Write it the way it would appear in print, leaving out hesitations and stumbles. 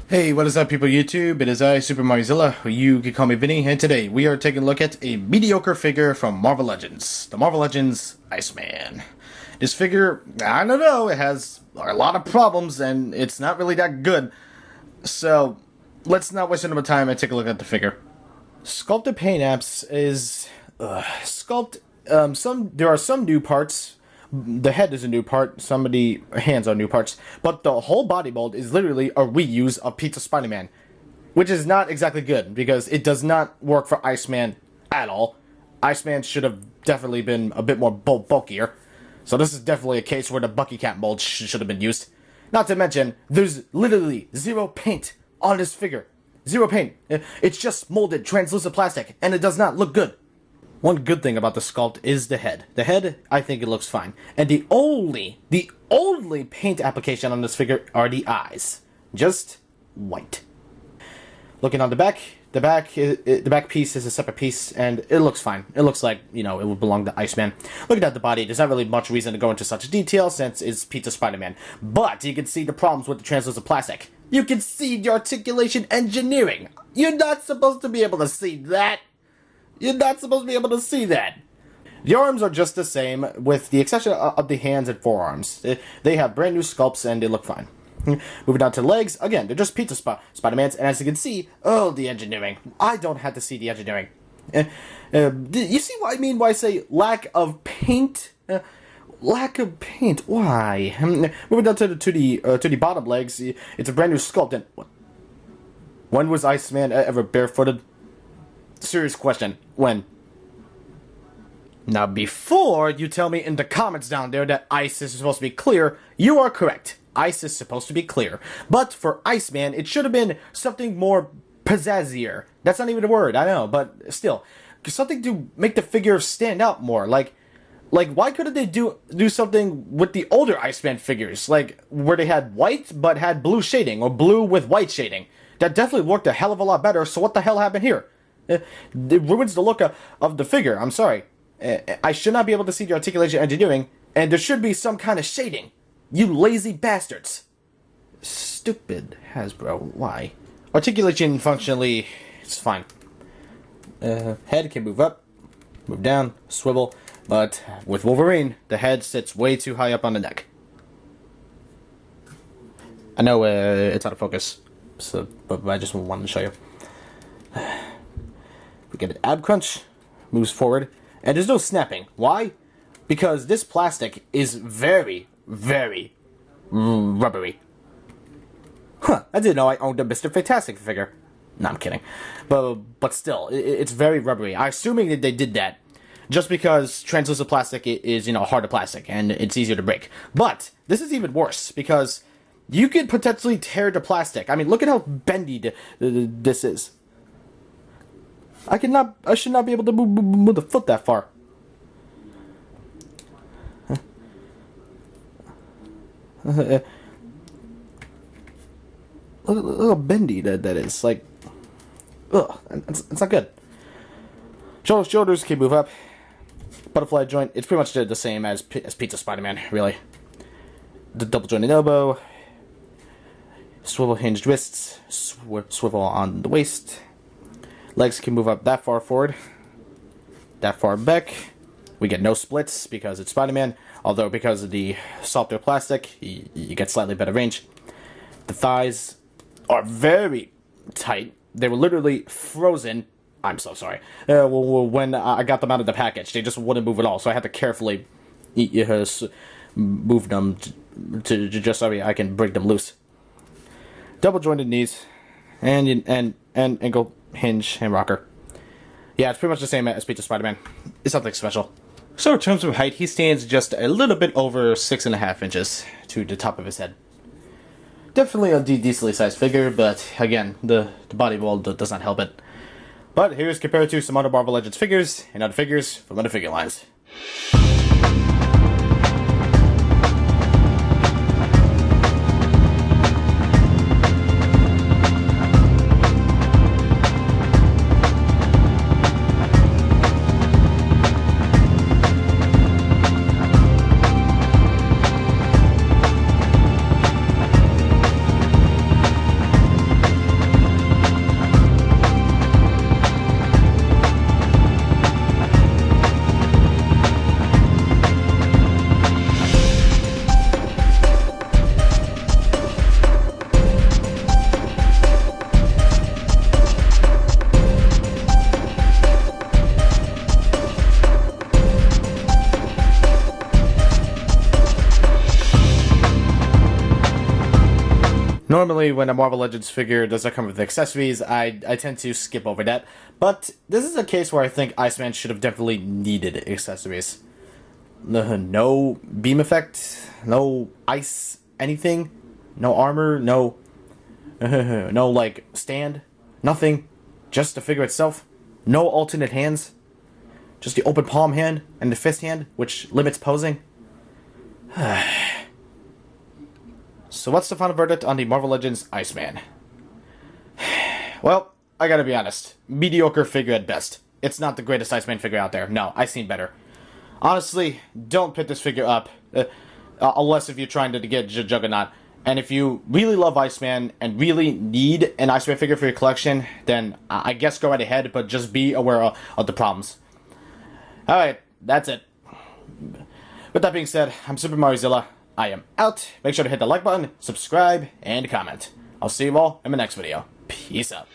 Hey, what is up, people of YouTube? It is I, Super Mariozilla, or you can call me Vinny, and today we are taking a look at a mediocre figure from Marvel Legends, the Marvel Legends Iceman. This figure, I don't know, it has a lot of problems, and it's not really that good. So, let's not waste any more time and take a look at the figure. Sculpted paint apps is there are some new parts. The head is a new part, some of the hands are new parts, but the whole body mold is literally a reuse of Peter Spider-Man, which is not exactly good, because it does not work for Iceman at all. Iceman should have definitely been a bit more bulkier, so this is definitely a case where the Bucky Cap mold should have been used. Not to mention, there's literally zero paint on this figure. Zero paint. It's just molded translucent plastic, and it does not look good. One good thing about the sculpt is the head. The head, I think it looks fine. And the only paint application on this figure are the eyes. Just white. Looking on the back piece is a separate piece, and it looks fine. It looks like, it would belong to Iceman. Looking at the body, there's not really much reason to go into such detail since it's Peter Spider-Man. But you can see the problems with the translucent plastic. You can see the articulation engineering. You're not supposed to be able to see that. You're not supposed to be able to see that. The arms are just the same, with the exception of the hands and forearms. They have brand new sculpts and they look fine. Moving on to the legs, again, they're just Peter Spider-Man's, and as you can see, the engineering. I don't have to see the engineering. You see what I mean when I say lack of paint? Lack of paint, why? Moving on to the bottom legs, it's a brand new sculpt, and when was Iceman ever barefooted? Serious question. When? Now, before you tell me in the comments down there that ice is supposed to be clear, you are correct. Ice is supposed to be clear. But for Iceman, it should have been something more pizzazzier. That's not even a word, I know, but still. Something to make the figure stand out more. Like why couldn't they do something with the older Iceman figures? Like, where they had white, but had blue shading, or blue with white shading. That definitely worked a hell of a lot better, so what the hell happened here? It ruins the look of the figure. I'm sorry. I should not be able to see the articulation engineering, and there should be some kind of shading. You lazy bastards. Stupid Hasbro. Why? Articulation functionally, it's fine. Head can move up, move down, swivel, but with Wolverine, the head sits way too high up on the neck. I know it's out of focus, but I just wanted to show you. We get an ab crunch, moves forward, and there's no snapping. Why? Because this plastic is very, very rubbery. Huh, I didn't know I owned a Mr. Fantastic figure. No, I'm kidding. But still, it's very rubbery. I'm assuming that they did that just because translucent plastic is, harder plastic, and it's easier to break. But this is even worse, because you could potentially tear the plastic. I mean, look at how bendy this is. I should not be able to move the foot that far. Look how bendy that is. Like, ugh, it's not good. Shoulders can move up. Butterfly joint, it's pretty much the same as Pizza Spider-Man, really. The double jointed elbow. Swivel hinged wrists. Swivel on the waist. Legs can move up that far forward, that far back. We get no splits because it's Spider-Man, although because of the softer plastic, you get slightly better range. The thighs are very tight. They were literally frozen. I'm so sorry. When I got them out of the package, they just wouldn't move at all, so I had to carefully move them to just so I can break them loose. Double jointed knees, and ankle hinge and rocker. Yeah, it's pretty much the same as Peter Spider-Man. It's something special. So in terms of height, he stands just a little bit over 6.5 inches to the top of his head. Definitely a decently sized figure, but again, the body mold does not help it. But here's compared to some other Marvel Legends figures and other figures from other figure lines. Normally, when a Marvel Legends figure does not come with accessories, I tend to skip over that. But this is a case where I think Iceman should have definitely needed accessories. No beam effect, no ice anything, no armor, no like stand, nothing, just the figure itself, no alternate hands, just the open palm hand and the fist hand, which limits posing. So what's the final verdict on the Marvel Legends Iceman? Well, I gotta be honest, mediocre figure at best. It's not the greatest Iceman figure out there. No, I've seen better. Honestly, don't pick this figure up, unless if you're trying to get Juggernaut. And if you really love Iceman and really need an Iceman figure for your collection, then I guess go right ahead, but just be aware of the problems. Alright, that's it. With that being said, I'm Super Mariozilla. I am out. Make sure to hit the like button, subscribe, and comment. I'll see you all in my next video. Peace out.